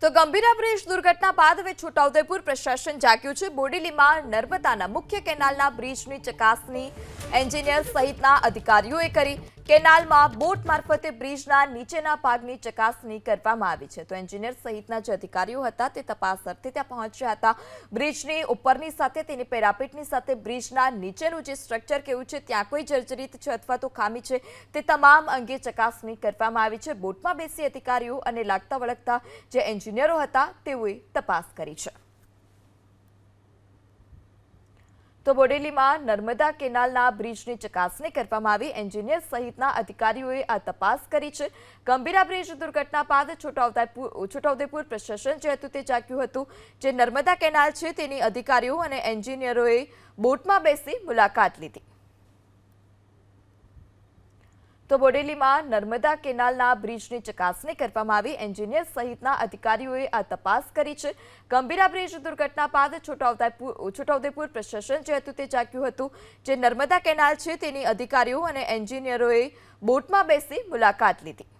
તો ગંભીરા બ્રિજ દુર્ઘટના બાદ હવે છોટાઉદેપુર પ્રશાસન જાગ્યું છે। બોડેલીમાં નર્મદાના મુખ્ય કેનાલના બ્રિજની ચકાસણી એન્જિનિયર સહિતના અધિકારીઓએ કરી। કેનાલમાં બોટ મારફતે બ્રિજના નીચેના ભાગની ચકાસણી કરવામાં આવી છે। તો એન્જિનિયર સહિતના જે અધિકારીઓ હતા તે તપાસ અર્થે ત્યાં પહોંચ્યા હતા। બ્રિજની ઉપરની સાથે તેની પેરાપેટની સાથે બ્રિજના નીચેનું જે સ્ટ્રક્ચર કેવું છે, ત્યાં કોઈ જર્જરિત છે અથવા તો ખામી છે તે તમામ અંગે ચકાસણી કરવામાં આવી છે। બોટમાં બેસી અધિકારીઓ અને લાગતા વળગતા જે એન્જિનિયરો હતા તેઓએ તપાસ કરી છે। તો બોડેલીમાં નર્મદા કેનાલના બ્રિજની ચકાસણી કરવામાં આવી। એન્જિનિયર સહિતના અધિકારીઓએ આ તપાસ કરી છે। ગંભીરા બ્રિજ દુર્ઘટના બાદ છોટાઉદેપુર પ્રશાસન જે હતું તે જાગ્યું હતું। જે નર્મદા કેનાલ છે તેની અધિકારીઓ અને એન્જિનિયરોએ બોટમાં બેસી મુલાકાત લીધી। તો બોડેલીમાં નર્મદા કેનાલના બ્રિજની ચકાસણી કરવામાં આવી। એન્જિનિયર સહિતના અધિકારીઓએ આ તપાસ કરી છે। ગંભીરા બ્રિજ દુર્ઘટના બાદ છોટાઉદેપુર પ્રશાસન જે હતું તે જાગ્યું હતું। જે નર્મદા કેનાલ છે તેની અધિકારીઓ અને એન્જિનિયરોએ બોટમાં બેસી મુલાકાત લીધી।